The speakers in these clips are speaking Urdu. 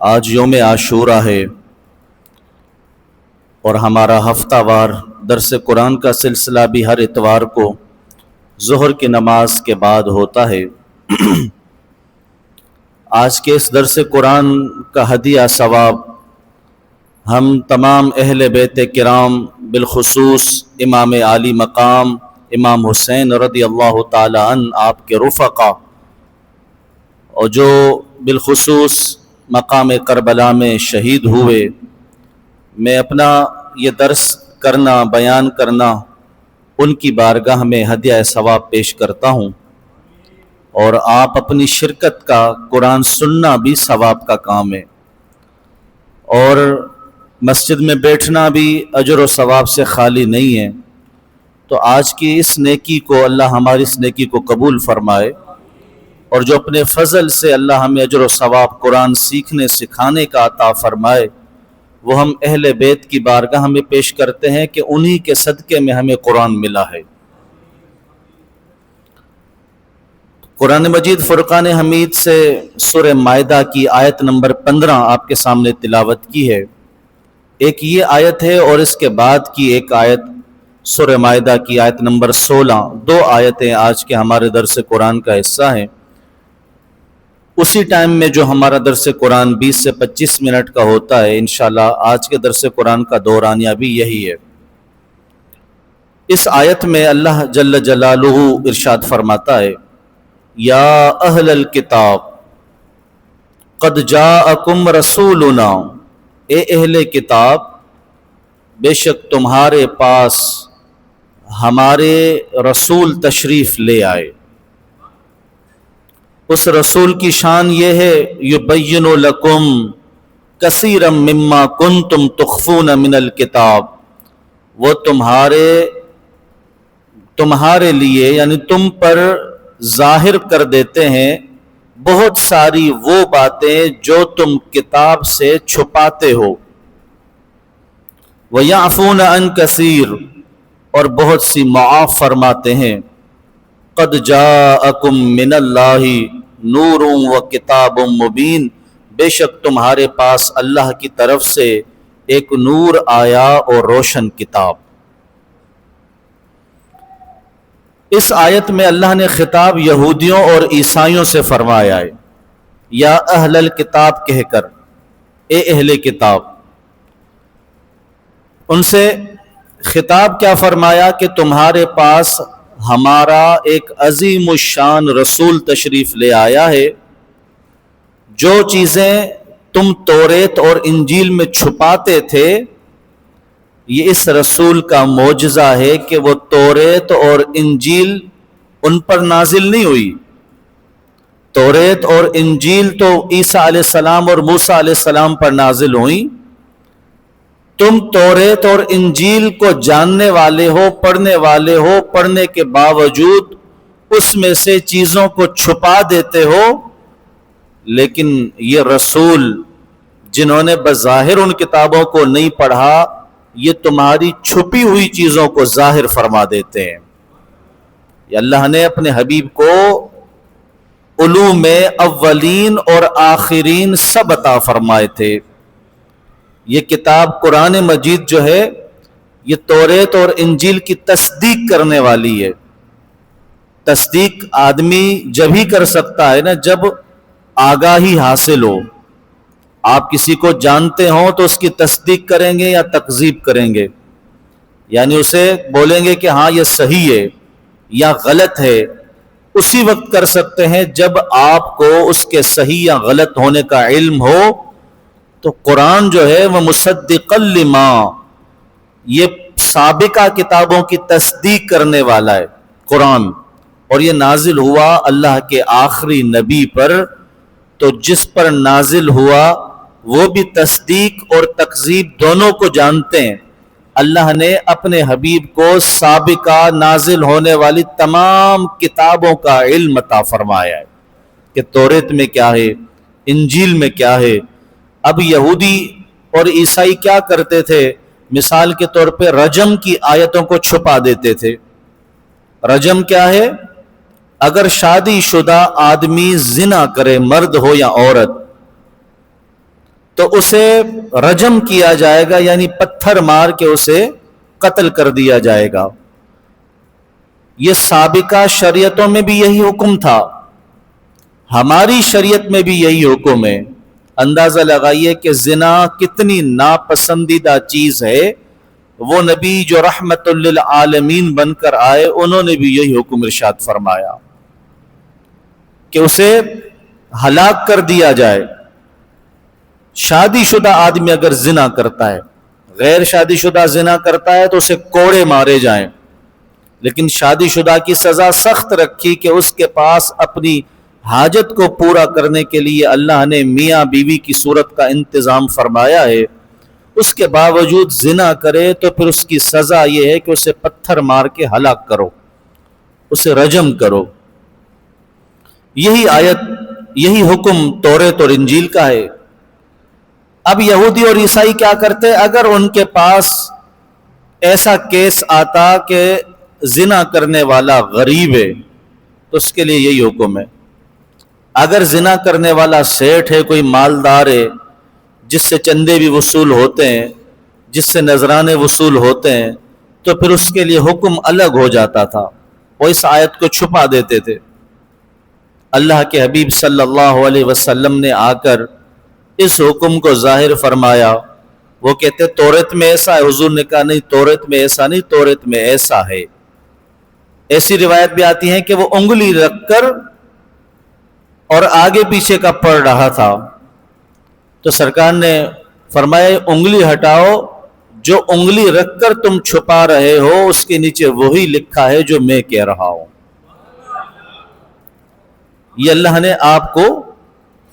آج یوم عاشورہ ہے اور ہمارا ہفتہ وار درس قرآن کا سلسلہ بھی ہر اتوار کو ظہر کی نماز کے بعد ہوتا ہے۔ آج کے اس درس قرآن کا ہدیہ ثواب ہم تمام اہل بیت کرام بالخصوص امام عالی مقام امام حسین رضی اللہ تعالی عنہ آپ کے رفقا اور جو بالخصوص مقام کربلا میں شہید ہوئے، میں اپنا یہ درس کرنا بیان کرنا ان کی بارگاہ میں ہدیہ ثواب پیش کرتا ہوں، اور آپ اپنی شرکت کا قرآن سننا بھی ثواب کا کام ہے، اور مسجد میں بیٹھنا بھی اجر و ثواب سے خالی نہیں ہے۔ تو آج کی اس نیکی کو اللہ ہماری اس نیکی کو قبول فرمائے، اور جو اپنے فضل سے اللہ ہمیں اجر و ثواب قرآن سیکھنے سکھانے کا عطا فرمائے، وہ ہم اہل بیت کی بارگاہ میں پیش کرتے ہیں کہ انہی کے صدقے میں ہمیں قرآن ملا ہے۔ قرآن مجید فرقان حمید سے سورہ مائدہ کی آیت نمبر 15 آپ کے سامنے تلاوت کی ہے۔ ایک یہ آیت ہے اور اس کے بعد کی ایک آیت سورہ مائدہ کی آیت نمبر 16، دو آیتیں آج کے ہمارے درس قرآن کا حصہ ہیں۔ اسی ٹائم میں جو ہمارا درس قرآن 20 سے 25 منٹ کا ہوتا ہے، انشاءاللہ آج کے درس قرآن کا دورانیہ بھی یہی ہے۔ اس آیت میں اللہ جل جلالہ ارشاد فرماتا ہے، یا اہل الکتاب قد جاءکم رسولنا، اے اہل کتاب بے شک تمہارے پاس ہمارے رسول تشریف لے آئے۔ اس رسول کی شان یہ ہے، یبین لکم کثیرا مما کنتم تخفون من الکتاب، وہ تمہارے لیے یعنی تم پر ظاہر کر دیتے ہیں بہت ساری وہ باتیں جو تم کتاب سے چھپاتے ہو، وَيَعْفُونَ عَنْ كَثِيرٍ، اور بہت سی معاف فرماتے ہیں۔ قد جاءکم من اللہ نور و کتاب مبین، بے شک تمہارے پاس اللہ کی طرف سے ایک نور آیا اور روشن کتاب۔ اس آیت میں اللہ نے خطاب یہودیوں اور عیسائیوں سے فرمایا ہے، یا اہل الکتاب کہہ کر، اے اہل کتاب۔ ان سے خطاب کیا فرمایا کہ تمہارے پاس ہمارا ایک عظیم الشان رسول تشریف لے آیا ہے، جو چیزیں تم توریت اور انجیل میں چھپاتے تھے، یہ اس رسول کا معجزہ ہے کہ وہ توریت اور انجیل ان پر نازل نہیں ہوئی۔ توریت اور انجیل تو عیسیٰ علیہ السلام اور موسیٰ علیہ السلام پر نازل ہوئیں، تم توریت اور انجیل کو جاننے والے ہو، پڑھنے والے ہو، پڑھنے کے باوجود اس میں سے چیزوں کو چھپا دیتے ہو، لیکن یہ رسول جنہوں نے بظاہر ان کتابوں کو نہیں پڑھا، یہ تمہاری چھپی ہوئی چیزوں کو ظاہر فرما دیتے ہیں۔ یہ اللہ نے اپنے حبیب کو علوم اولین اور آخرین سب عطا فرمائے تھے۔ یہ کتاب قرآن مجید جو ہے، یہ توریت اور انجیل کی تصدیق کرنے والی ہے۔ تصدیق آدمی جب ہی کر سکتا ہے نا جب آگاہی حاصل ہو۔ آپ کسی کو جانتے ہوں تو اس کی تصدیق کریں گے یا تکذیب کریں گے، یعنی اسے بولیں گے کہ ہاں یہ صحیح ہے یا غلط ہے، اسی وقت کر سکتے ہیں جب آپ کو اس کے صحیح یا غلط ہونے کا علم ہو۔ تو قرآن جو ہے وہ مصدقا لما، یہ سابقہ کتابوں کی تصدیق کرنے والا ہے قرآن، اور یہ نازل ہوا اللہ کے آخری نبی پر، تو جس پر نازل ہوا وہ بھی تصدیق اور تکذیب دونوں کو جانتے ہیں۔ اللہ نے اپنے حبیب کو سابقہ نازل ہونے والی تمام کتابوں کا علم عطا فرمایا ہے کہ توریت میں کیا ہے، انجیل میں کیا ہے۔ اب یہودی اور عیسائی کیا کرتے تھے؟ مثال کے طور پہ رجم کی آیتوں کو چھپا دیتے تھے۔ رجم کیا ہے؟ اگر شادی شدہ آدمی زنا کرے، مرد ہو یا عورت، تو اسے رجم کیا جائے گا، یعنی پتھر مار کے اسے قتل کر دیا جائے گا۔ یہ سابقہ شریعتوں میں بھی یہی حکم تھا، ہماری شریعت میں بھی یہی حکم ہے۔ اندازہ لگائیے کہ زنا کتنی ناپسندیدہ چیز ہے۔ وہ نبی جو رحمت للعالمین بن کر آئے، انہوں نے بھی یہی حکم ارشاد فرمایا کہ اسے ہلاک کر دیا جائے۔ شادی شدہ آدمی اگر زنا کرتا ہے، غیر شادی شدہ زنا کرتا ہے تو اسے کوڑے مارے جائیں، لیکن شادی شدہ کی سزا سخت رکھی کہ اس کے پاس اپنی حاجت کو پورا کرنے کے لیے اللہ نے میاں بیوی کی صورت کا انتظام فرمایا ہے۔ اس کے باوجود زنا کرے تو پھر اس کی سزا یہ ہے کہ اسے پتھر مار کے ہلاک کرو، اسے رجم کرو۔ یہی آیت، یہی حکم توریت اور انجیل کا ہے۔ اب یہودی اور عیسائی کیا کرتے؟ اگر ان کے پاس ایسا کیس آتا کہ زنا کرنے والا غریب ہے تو اس کے لیے یہی حکم ہے۔ اگر زنا کرنے والا سیٹھ ہے، کوئی مالدار ہے جس سے چندے بھی وصول ہوتے ہیں، جس سے نذرانے وصول ہوتے ہیں، تو پھر اس کے لیے حکم الگ ہو جاتا تھا، وہ اس آیت کو چھپا دیتے تھے۔ اللہ کے حبیب صلی اللہ علیہ وسلم نے آ کر اس حکم کو ظاہر فرمایا۔ وہ کہتے توریت میں ایسا ہے، حضور نے کہا نہیں، توریت میں ایسا نہیں، توریت میں ایسا ہے۔ ایسی روایت بھی آتی ہیں کہ وہ انگلی رکھ کر اور آگے پیچھے کا پڑھ رہا تھا، تو سرکار نے فرمایا انگلی ہٹاؤ، جو انگلی رکھ کر تم چھپا رہے ہو اس کے نیچے وہی لکھا ہے جو میں کہہ رہا ہوں۔ یہ اللہ نے آپ کو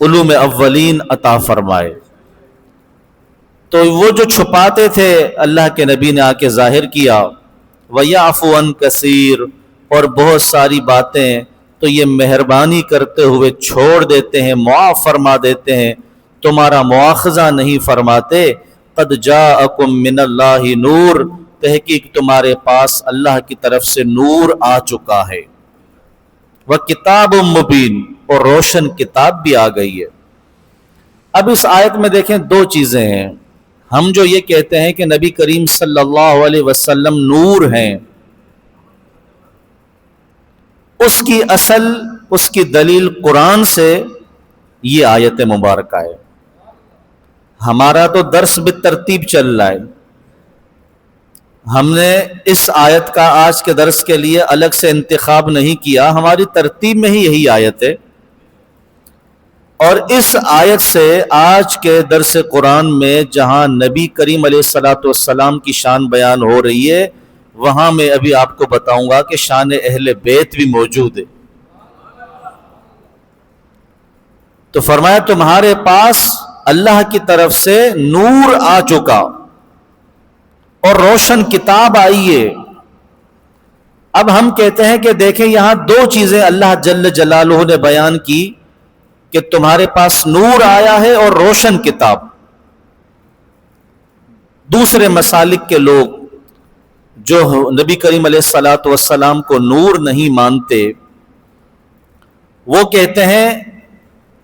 علوم اولین عطا فرمائے۔ تو وہ جو چھپاتے تھے اللہ کے نبی نے آ کے ظاہر کیا۔ وَيَعْفُو عَنْ كَثِيرٌ، اور بہت ساری باتیں تو یہ مہربانی کرتے ہوئے چھوڑ دیتے ہیں، معاف فرما دیتے ہیں، تمہارا مواخذہ نہیں فرماتے۔ قَدْ جَاءَكُم مِّنَ اللَّهِ نور، تحقیق تمہارے پاس اللہ کی طرف سے نور آ چکا ہے۔ وَكِتَابٌ مُّبِينٌ، اور روشن کتاب بھی آ گئی ہے۔ اب اس آیت میں دیکھیں دو چیزیں ہیں۔ ہم جو یہ کہتے ہیں کہ نبی کریم صلی اللہ علیہ وسلم نور ہیں، اس کی اصل، اس کی دلیل قرآن سے یہ آیت مبارکہ ہے۔ ہمارا تو درس بالترتیب چل رہا ہے، ہم نے اس آیت کا آج کے درس کے لیے الگ سے انتخاب نہیں کیا، ہماری ترتیب میں ہی یہی آیت ہے۔ اور اس آیت سے آج کے درس قرآن میں جہاں نبی کریم علیہ الصلوۃ والسلام کی شان بیان ہو رہی ہے، وہاں میں ابھی آپ کو بتاؤں گا کہ شان اہل بیت بھی موجود ہے۔ تو فرمایا تمہارے پاس اللہ کی طرف سے نور آ چکا اور روشن کتاب آئی ہے۔ اب ہم کہتے ہیں کہ دیکھیں یہاں دو چیزیں اللہ جل جلالہ نے بیان کی کہ تمہارے پاس نور آیا ہے اور روشن کتاب۔ دوسرے مسالک کے لوگ جو نبی کریم علیہ الصلوۃ والسلام کو نور نہیں مانتے، وہ کہتے ہیں،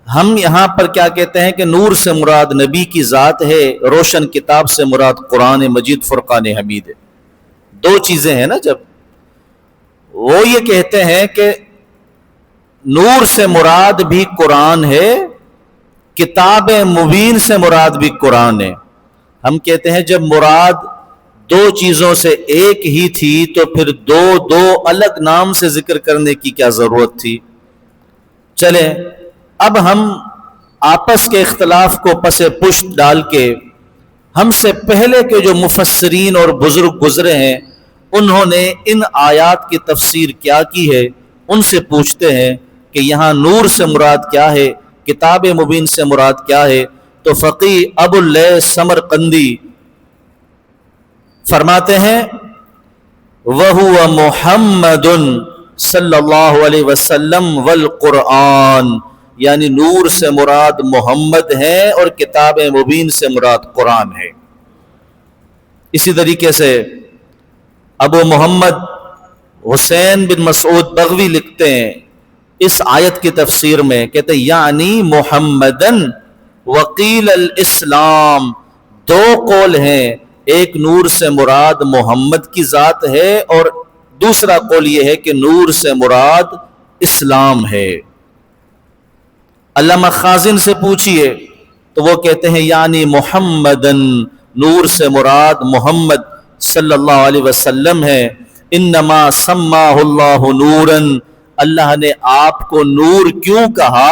ہم یہاں پر کیا کہتے ہیں کہ نور سے مراد نبی کی ذات ہے، روشن کتاب سے مراد قرآن مجید فرقان حمید ہے۔ دو چیزیں ہیں نا۔ جب وہ یہ کہتے ہیں کہ نور سے مراد بھی قرآن ہے، کتاب مبین سے مراد بھی قرآن ہے۔ ہم کہتے ہیں جب مراد دو چیزوں سے ایک ہی تھی تو پھر دو الگ نام سے ذکر کرنے کی کیا ضرورت تھی؟ چلیں اب ہم آپس کے اختلاف کو پس پشت ڈال کے ہم سے پہلے کے جو مفسرین اور بزرگ گزرے ہیں انہوں نے ان آیات کی تفسیر کیا کی ہے، ان سے پوچھتے ہیں کہ یہاں نور سے مراد کیا ہے، کتاب مبین سے مراد کیا ہے۔ تو فقی ابو اللیث سمرقندی فرماتے ہیں وَهُوَ مُحَمَّدٌ صلی اللہ علیہ وسلم والقرآن، یعنی نور سے مراد محمد ہے اور کتاب مبین سے مراد قرآن ہے۔ اسی طریقے سے ابو محمد حسین بن مسعود بغوی لکھتے ہیں اس آیت کی تفسیر میں، کہتے ہیں یعنی محمدن وقیل الاسلام، دو قول ہیں، ایک نور سے مراد محمد کی ذات ہے اور دوسرا قول یہ ہے کہ نور سے مراد اسلام ہے۔ علامہ خازن سے پوچھئے تو وہ کہتے ہیں یعنی محمدن، نور سے مراد محمد صلی اللہ علیہ وسلم ہے۔ انما سماہ اللہ نوراً، اللہ نے آپ کو نور کیوں کہا؟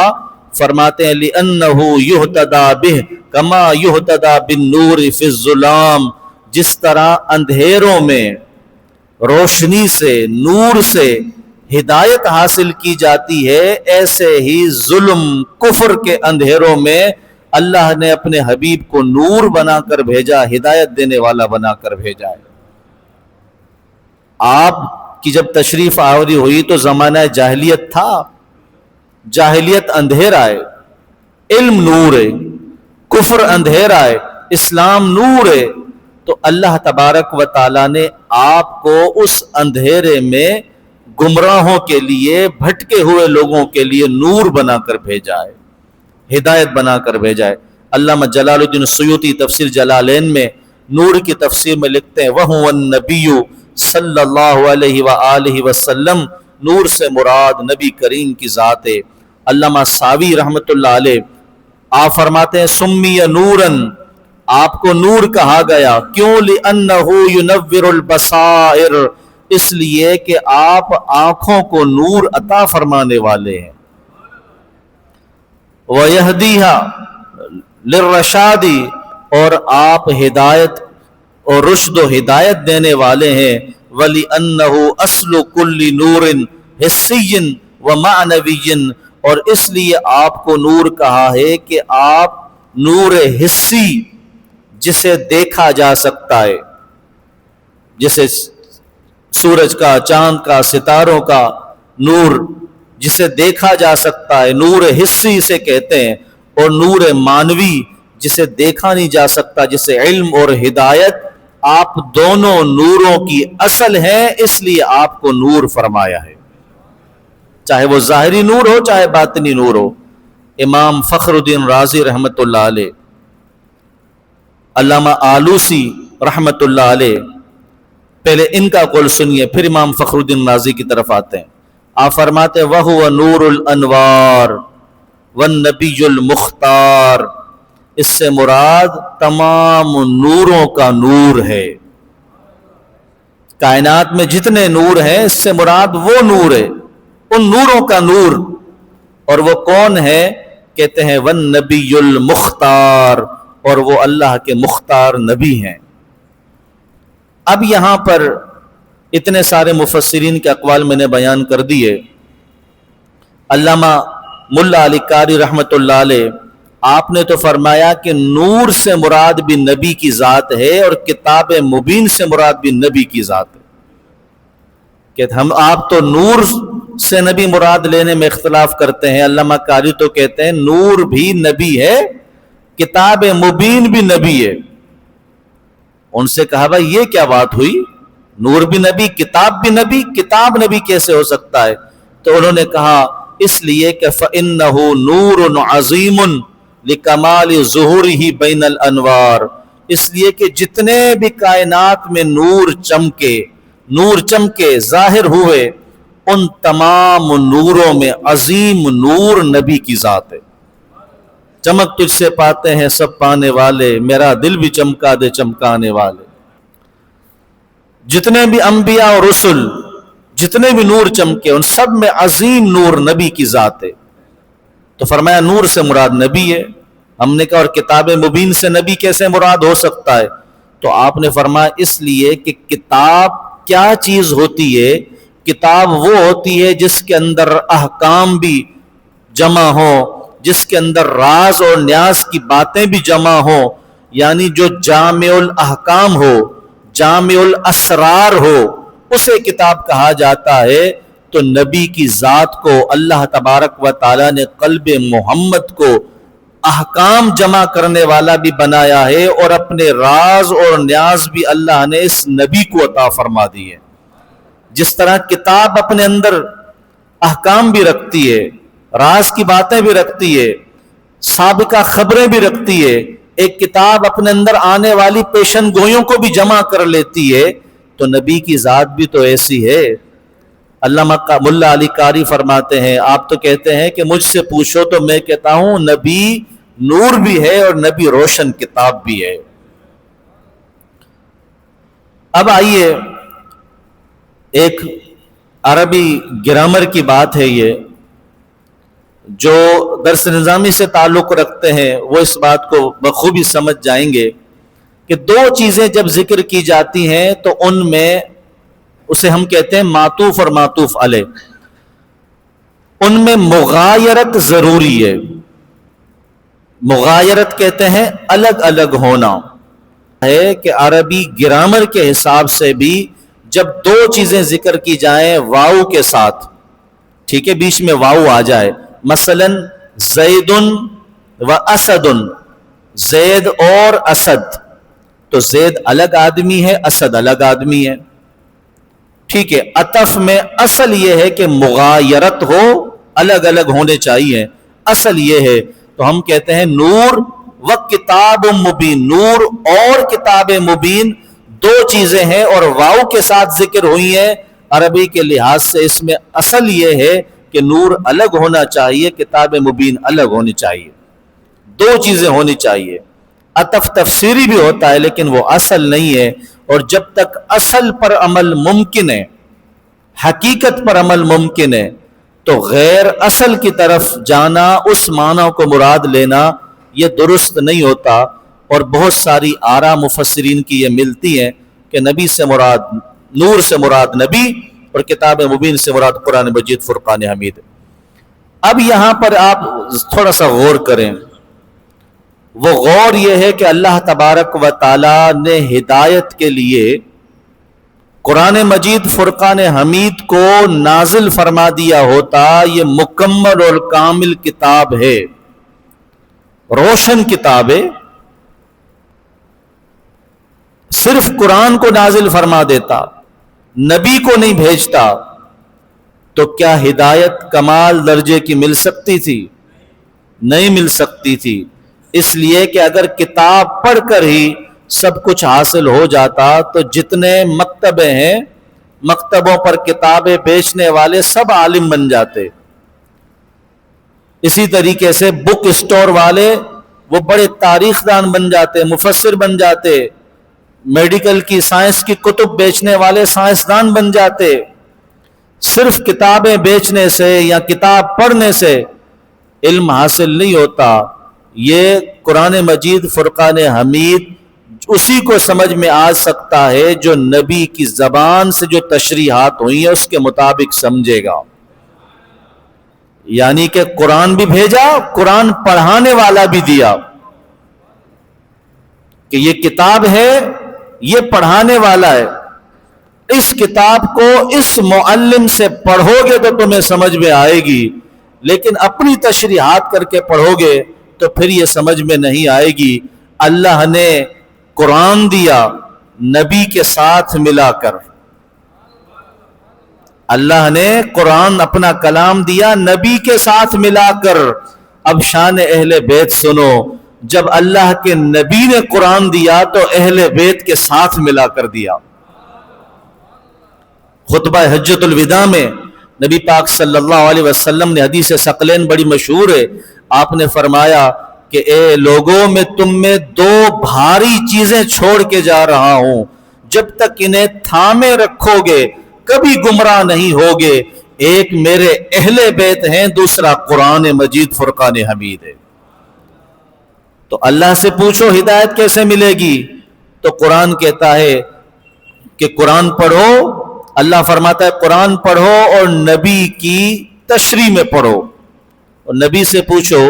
فرماتے ہیں لِأَنَّهُ يُهْتَدَى بِهِ كَمَا يُهْتَدَى بِالنُّورِ فِي الظُّلَامِ، جس طرح اندھیروں میں روشنی سے، نور سے ہدایت حاصل کی جاتی ہے، ایسے ہی ظلم کفر کے اندھیروں میں اللہ نے اپنے حبیب کو نور بنا کر بھیجا، ہدایت دینے والا بنا کر بھیجا ہے۔ آپ کی جب تشریف آوری ہوئی تو زمانہ جاہلیت تھا، جاہلیت اندھیرا ہے، علم نور ہے، کفر اندھیرا ہے، اسلام نور ہے، تو اللہ تبارک و تعالیٰ نے آپ کو اس اندھیرے میں گمراہوں کے لیے، بھٹکے ہوئے لوگوں کے لیے نور بنا کر بھیجا ہے، ہدایت بنا کر بھیجا ہے۔ علامہ جلال الدین سیوطی تفسیر جلالین میں نور کی تفسیر میں لکھتے ہیں وَهُوَ النَّبِيُّ صلی اللہ علیہ وآلہ وسلم، نور سے مراد نبی کریم کی ذات ہے۔ علامہ ساوی رحمت اللہ علیہ آپ فرماتے ہیں سمی نوراً، آپ کو نور کہا گیا، کیوں؟ لِأَنَّهُ يُنَوِّرُ الْبَصَائِرَ، اس لیے کہ آپ آنکھوں کو نور عطا فرمانے والے ہیں۔ وَيَهْدِيهَا لِلرَّشَادِ، اور آپ ہدایت اور رشد و ہدایت دینے والے ہیں۔ وَلِأَنَّهُ أَصْلُ كُلِّ نُورٍ حِسِّيٍّ وَمَعْنَوِيٍّ، اور اس لیے آپ کو نور کہا ہے کہ آپ نور حسی، جسے دیکھا جا سکتا ہے، جسے سورج کا، چاند کا، ستاروں کا نور جسے دیکھا جا سکتا ہے، نور حسی سے کہتے ہیں، اور نور معنوی جسے دیکھا نہیں جا سکتا، جسے علم اور ہدایت، آپ دونوں نوروں کی اصل ہے، اس لیے آپ کو نور فرمایا ہے، چاہے وہ ظاہری نور ہو چاہے باطنی نور ہو۔ امام فخر الدین رازی رحمت اللہ علیہ، علامہ آلوسی رحمت اللہ علیہ، پہلے ان کا قول سنیے پھر امام فخر الدین رازی کی طرف آتے ہیں۔ آپ فرماتے ہیں وَهُوَ نُورُ الْأَنْوَارِ وَالنَّبِيُّ الْمُخْتَارِ، اس سے مراد تمام نوروں کا نور ہے، کائنات میں جتنے نور ہیں اس سے مراد وہ نور ہے، ان نوروں کا نور، اور وہ کون ہے؟ کہتے ہیں وَالنَّبِيُّ الْمُخْتَارِ، اور وہ اللہ کے مختار نبی ہیں۔ اب یہاں پر اتنے سارے مفسرین کے اقوال میں نے بیان کر دیے۔ علامہ ملا علی قاری رحمت اللہ علیہ آپ نے تو فرمایا کہ نور سے مراد بھی نبی کی ذات ہے اور کتاب مبین سے مراد بھی نبی کی ذات ہے، کہ آپ تو نور سے نبی مراد لینے میں اختلاف کرتے ہیں، علامہ قاری تو کہتے ہیں نور بھی نبی ہے، کتاب مبین بھی نبی ہے۔ ان سے کہا بھائی یہ کیا بات ہوئی، نور بھی نبی کتاب بھی نبی، کتاب نبی کیسے ہو سکتا ہے؟ تو انہوں نے کہا اس لیے کہ فَإِنَّهُ نُورٌ عَظِيمٌ لِكَمَالِ ظُهُورِهِ بَيْنَ الْأَنْوَارِ، اس لیے کہ جتنے بھی کائنات میں نور چمکے ظاہر ہوئے، ان تمام نوروں میں عظیم نور نبی کی ذات ہے۔ چمک تجھ سے پاتے ہیں سب پانے والے، میرا دل بھی چمکا دے چمکانے والے۔ جتنے بھی انبیاء اور رسل، جتنے بھی نور چمکے، ان سب میں عظیم نور نبی کی ذات ہے۔ تو فرمایا نور سے مراد نبی ہے۔ ہم نے کہا اور کتاب مبین سے نبی کیسے مراد ہو سکتا ہے؟ تو آپ نے فرمایا اس لیے کہ کتاب کیا چیز ہوتی ہے؟ کتاب وہ ہوتی ہے جس کے اندر احکام بھی جمع ہوں، جس کے اندر راز اور نیاز کی باتیں بھی جمع ہوں، یعنی جو جامع الاحکام ہو، جامع الاسرار ہو، اسے کتاب کہا جاتا ہے۔ تو نبی کی ذات کو اللہ تبارک و تعالیٰ نے قلب محمد کو احکام جمع کرنے والا بھی بنایا ہے، اور اپنے راز اور نیاز بھی اللہ نے اس نبی کو عطا فرما دی ہے۔ جس طرح کتاب اپنے اندر احکام بھی رکھتی ہے، راز کی باتیں بھی رکھتی ہے، سابقہ خبریں بھی رکھتی ہے، ایک کتاب اپنے اندر آنے والی پیشن گوئیوں کو بھی جمع کر لیتی ہے، تو نبی کی ذات بھی تو ایسی ہے۔ علامہ ملا علی قاری فرماتے ہیں، آپ تو کہتے ہیں کہ مجھ سے پوچھو تو میں کہتا ہوں نبی نور بھی ہے اور نبی روشن کتاب بھی ہے۔ اب آئیے، ایک عربی گرامر کی بات ہے، یہ جو درس نظامی سے تعلق رکھتے ہیں وہ اس بات کو بخوبی سمجھ جائیں گے کہ دو چیزیں جب ذکر کی جاتی ہیں تو ان میں اسے ہم کہتے ہیں معطوف اور معطوف علیہ، ان میں مغایرت ضروری ہے۔ مغایرت کہتے ہیں الگ الگ ہونا ہے، کہ عربی گرامر کے حساب سے بھی جب دو چیزیں ذکر کی جائیں واو کے ساتھ، ٹھیک ہے، بیچ میں واو آ جائے، مثلا زید و اسد، زید اور اسد، تو زید الگ آدمی ہے، اسد الگ آدمی ہے، ٹھیک ہے، عطف میں اصل یہ ہے کہ مغایرت ہو، الگ الگ ہونے چاہیے، اصل یہ ہے۔ تو ہم کہتے ہیں نور و کتاب مبین، نور اور کتاب مبین دو چیزیں ہیں اور واو کے ساتھ ذکر ہوئی ہیں، عربی کے لحاظ سے اس میں اصل یہ ہے کہ نور الگ ہونا چاہیے، کتاب مبین الگ ہونی چاہیے، دو چیزیں ہونی چاہیے۔ عطف تفسیری بھی ہوتا ہے لیکن وہ اصل نہیں ہے، اور جب تک اصل پر عمل ممکن ہے، حقیقت پر عمل ممکن ہے، تو غیر اصل کی طرف جانا، اس معنی کو مراد لینا، یہ درست نہیں ہوتا۔ اور بہت ساری آراء مفسرین کی یہ ملتی ہیں کہ نبی سے مراد، نور سے مراد نبی، اور کتاب مبین سے مراد قرآن مجید فرقان حمید۔ اب یہاں پر آپ تھوڑا سا غور کریں، وہ غور یہ ہے کہ اللہ تبارک و تعالی نے ہدایت کے لیے قرآن مجید فرقان حمید کو نازل فرما دیا ہوتا، یہ مکمل اور کامل کتاب ہے، روشن کتاب ہے، صرف قرآن کو نازل فرما دیتا، نبی کو نہیں بھیجتا، تو کیا ہدایت کمال درجے کی مل سکتی تھی؟ نہیں مل سکتی تھی، اس لیے کہ اگر کتاب پڑھ کر ہی سب کچھ حاصل ہو جاتا تو جتنے مکتبے ہیں، مکتبوں پر کتابیں بیچنے والے سب عالم بن جاتے، اسی طریقے سے بک اسٹور والے وہ بڑے تاریخ دان بن جاتے، مفسر بن جاتے، میڈیکل کی سائنس کی کتب بیچنے والے سائنسدان بن جاتے۔ صرف کتابیں بیچنے سے یا کتاب پڑھنے سے علم حاصل نہیں ہوتا، یہ قرآن مجید فرقان حمید اسی کو سمجھ میں آ سکتا ہے جو نبی کی زبان سے جو تشریحات ہوئی ہیں اس کے مطابق سمجھے گا۔ یعنی کہ قرآن بھی بھیجا، قرآن پڑھانے والا بھی دیا، کہ یہ کتاب ہے، یہ پڑھانے والا ہے، اس کتاب کو اس معلم سے پڑھو گے تو تمہیں سمجھ میں آئے گی، لیکن اپنی تشریحات کر کے پڑھو گے تو پھر یہ سمجھ میں نہیں آئے گی۔ اللہ نے قرآن دیا نبی کے ساتھ ملا کر، اللہ نے قرآن اپنا کلام دیا نبی کے ساتھ ملا کر۔ اب شان اہل بیت سنو، جب اللہ کے نبی نے قرآن دیا تو اہل بیت کے ساتھ ملا کر دیا۔ خطبہ حجۃ الوداع میں نبی پاک صلی اللہ علیہ وسلم نے، حدیث ثقلین بڑی مشہور ہے، آپ نے فرمایا کہ اے لوگوں، میں تم میں دو بھاری چیزیں چھوڑ کے جا رہا ہوں، جب تک انہیں تھامے رکھو گے کبھی گمراہ نہیں ہوگے، ایک میرے اہل بیت ہیں، دوسرا قرآن مجید فرقان حمید ہے۔ تو اللہ سے پوچھو ہدایت کیسے ملے گی؟ تو قرآن کہتا ہے کہ قرآن پڑھو، اللہ فرماتا ہے قرآن پڑھو اور نبی کی تشریح میں پڑھو، اور نبی سے پوچھو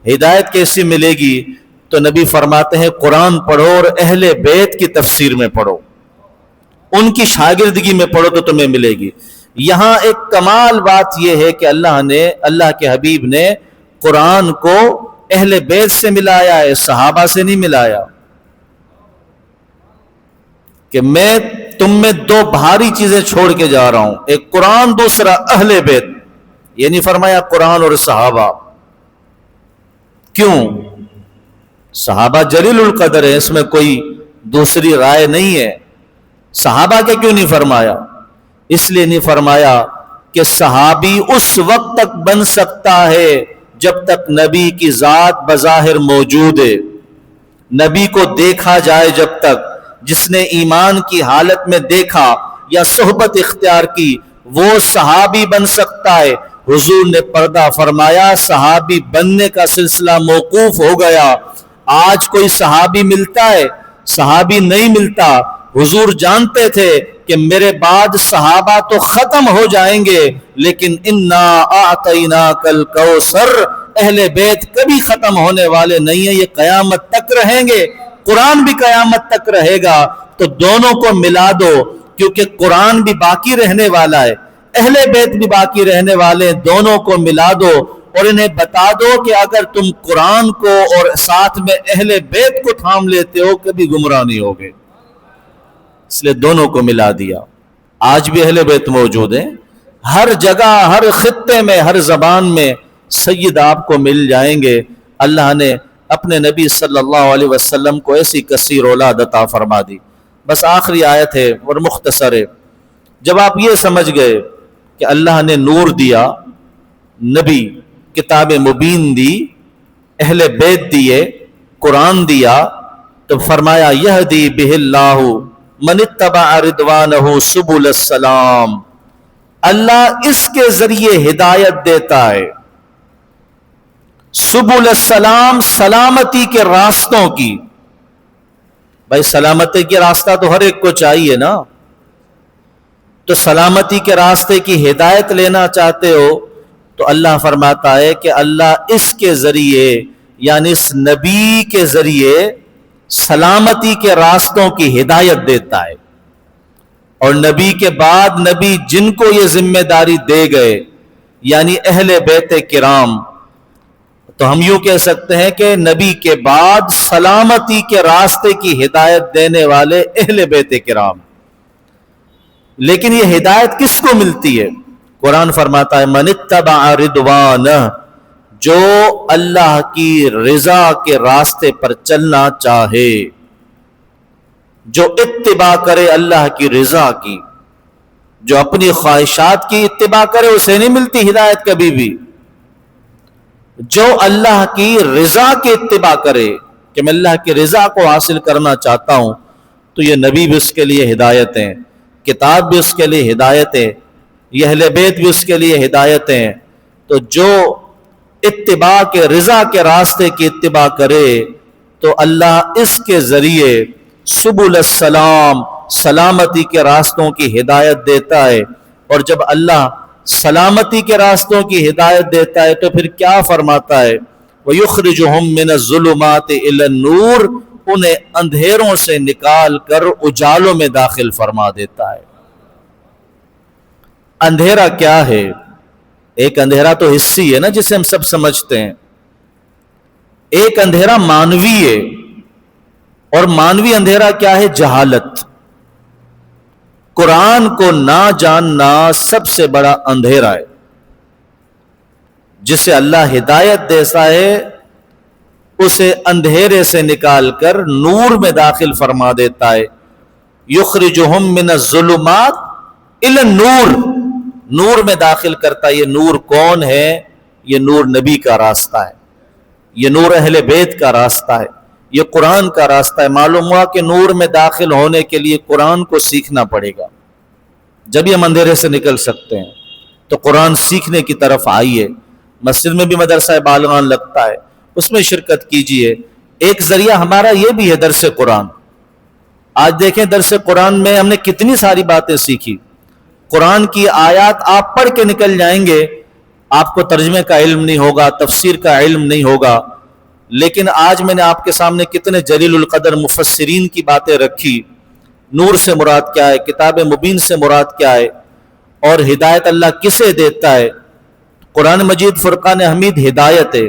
ہدایت کیسے ملے گی؟ تو نبی فرماتے ہیں قرآن پڑھو اور اہل بیت کی تفسیر میں پڑھو، ان کی شاگردگی میں پڑھو تو تمہیں ملے گی۔ یہاں ایک کمال بات یہ ہے کہ اللہ کے حبیب نے قرآن کو اہل بیت سے ملایا ہے، صحابہ سے نہیں ملایا، کہ میں تم میں دو بھاری چیزیں چھوڑ کے جا رہا ہوں، ایک قرآن، دوسرا اہل بیت، یہ نہیں فرمایا قرآن اور صحابہ۔ کیوں؟ صحابہ جلیل القدر ہے، اس میں کوئی دوسری رائے نہیں ہے. صحابہ کے کیوں نہیں فرمایا؟ اس لیے نہیں فرمایا کہ صحابی اس وقت تک بن سکتا ہے جب تک نبی کی ذات بظاہر موجود ہے، نبی کو دیکھا جائے جب تک. جس نے ایمان کی حالت میں دیکھا یا صحبت اختیار کی وہ صحابی بن سکتا ہے. حضور نے پردہ فرمایا، صحابی بننے کا سلسلہ موقوف ہو گیا. آج کوئی صحابی ملتا ہے؟ صحابی نہیں ملتا. حضور جانتے تھے کہ میرے بعد صحابہ تو ختم ہو جائیں گے، لیکن انا اعطیناک الکوثر، اہل بیت کبھی ختم ہونے والے نہیں ہیں، یہ قیامت تک رہیں گے. قرآن بھی قیامت تک رہے گا. تو دونوں کو ملا دو، کیونکہ قرآن بھی باقی رہنے والا ہے، اہل بیت بھی باقی رہنے والے ہیں. دونوں کو ملا دو اور انہیں بتا دو کہ اگر تم قرآن کو اور ساتھ میں اہل بیت کو تھام لیتے ہو کبھی گمراہ نہیں ہوگے. اس لیے دونوں کو ملا دیا. آج بھی اہل بیت موجود ہیں ہر جگہ، ہر خطے میں، ہر زبان میں سید آپ کو مل جائیں گے. اللہ نے اپنے نبی صلی اللہ علیہ وسلم کو ایسی کثیر اولاد عطا فرما دی. بس آخری آیت ہے اور مختصر ہے. جب آپ یہ سمجھ گئے کہ اللہ نے نور دیا، نبی کتاب مبین دی، اہل بیت دیے، قرآن دیا، تو فرمایا یہدی بہ اللہ من اتبع رضوانہ سبل السلام. اللہ اس کے ذریعے ہدایت دیتا ہے. سبل السلام، سلامتی کے راستوں کی. بھائی سلامتی کے راستہ تو ہر ایک کو چاہیے نا. تو سلامتی کے راستے کی ہدایت لینا چاہتے ہو تو اللہ فرماتا ہے کہ اللہ اس کے ذریعے، یعنی اس نبی کے ذریعے سلامتی کے راستوں کی ہدایت دیتا ہے. اور نبی کے بعد نبی جن کو یہ ذمہ داری دے گئے، یعنی اہل بیت کرام، تو ہم یوں کہہ سکتے ہیں کہ نبی کے بعد سلامتی کے راستے کی ہدایت دینے والے اہل بیت کرام. لیکن یہ ہدایت کس کو ملتی ہے؟ قرآن فرماتا ہے من اتبع رضوانہ، جو اللہ کی رضا کے راستے پر چلنا چاہے، جو اتباع کرے اللہ کی رضا کی. جو اپنی خواہشات کی اتباع کرے اسے نہیں ملتی ہدایت کبھی بھی. جو اللہ کی رضا کی اتباع کرے کہ میں اللہ کی رضا کو حاصل کرنا چاہتا ہوں، تو یہ نبی بھی اس کے لیے ہدایت ہیں، کتاب بھی اس کے لیے ہدایت ہے، یہ اہل بیت بھی اس کے لیے ہدایت ہیں. تو جو اتباع کے رضا کے راستے کی اتباع کرے تو اللہ اس کے ذریعے سبل السلام، سلامتی کے راستوں کی ہدایت دیتا ہے. اور جب اللہ سلامتی کے راستوں کی ہدایت دیتا ہے تو پھر کیا فرماتا ہے؟ وَيُخْرِجُهُم مِّنَ الظُّلُمَاتِ إِلَى النُّورِ، انہیں اندھیروں سے نکال کر اجالوں میں داخل فرما دیتا ہے. اندھیرا کیا ہے؟ ایک اندھیرا تو حسی ہے نا جسے ہم سب سمجھتے ہیں. ایک اندھیرا مانوی ہے، اور مانوی اندھیرا کیا ہے؟ جہالت. قرآن کو نہ جاننا سب سے بڑا اندھیرا ہے. جسے اللہ ہدایت دیتا ہے اسے اندھیرے سے نکال کر نور میں داخل فرما دیتا ہے. یخرجہم من الظلمات الی النور، نور میں داخل کرتا ہے. یہ نور کون ہے؟ یہ نور نبی کا راستہ ہے، یہ نور اہل بیت کا راستہ ہے، یہ قرآن کا راستہ ہے. معلوم ہوا کہ نور میں داخل ہونے کے لیے قرآن کو سیکھنا پڑے گا. جب ہم اندھیرے سے نکل سکتے ہیں تو قرآن سیکھنے کی طرف آئیے. مسجد میں بھی مدرسہ بالغان لگتا ہے، اس میں شرکت کیجئے. ایک ذریعہ ہمارا یہ بھی ہے درس قرآن. آج دیکھیں درس قرآن میں ہم نے کتنی ساری باتیں سیکھی. قرآن کی آیات آپ پڑھ کے نکل جائیں گے، آپ کو ترجمے کا علم نہیں ہوگا، تفسیر کا علم نہیں ہوگا. لیکن آج میں نے آپ کے سامنے کتنے جلیل القدر مفسرین کی باتیں رکھی. نور سے مراد کیا ہے، کتاب مبین سے مراد کیا ہے، اور ہدایت اللہ کسے دیتا ہے. قرآن مجید فرقان حمید ہدایت ہے.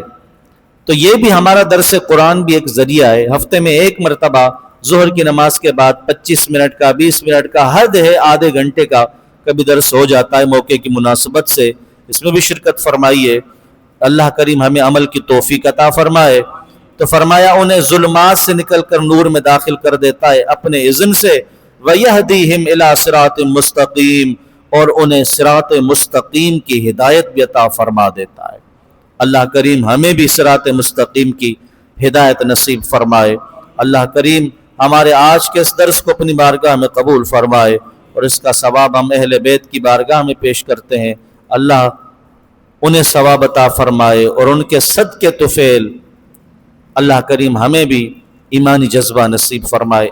تو یہ بھی ہمارا درس قرآن بھی ایک ذریعہ ہے. ہفتے میں ایک مرتبہ ظہر کی نماز کے بعد 25 منٹ کا، 20 منٹ کا، حد ہے آدھے گھنٹے کا کبھی درس ہو جاتا ہے موقع کی مناسبت سے. اس میں بھی شرکت فرمائیے. اللہ کریم ہمیں عمل کی توفیق عطا فرمائے۔ تو فرمایا انہیں ظلمات سے نکل کر نور میں داخل کر دیتا ہے اپنے اذن سے، وَيَهْدِيهِمْ إِلَىٰ صِرَاطٍ مُسْتَقِيمٍ، اور انہیں صراط مستقیم کی ہدایت بھی عطا فرما دیتا ہے۔ اللہ کریم ہمیں بھی صراط مستقیم کی ہدایت نصیب فرمائے۔ اللہ کریم ہمارے آج کے اس درس کو اپنی بارگاہ میں قبول فرمائے، اور اس کا ثواب ہم اہل بیت کی بارگاہ میں پیش کرتے ہیں۔ اللہ انہیں ثواب عطا فرمائے، اور ان کے صدقے طفیل اللہ کریم ہمیں بھی ایمانی جذبہ نصیب فرمائے۔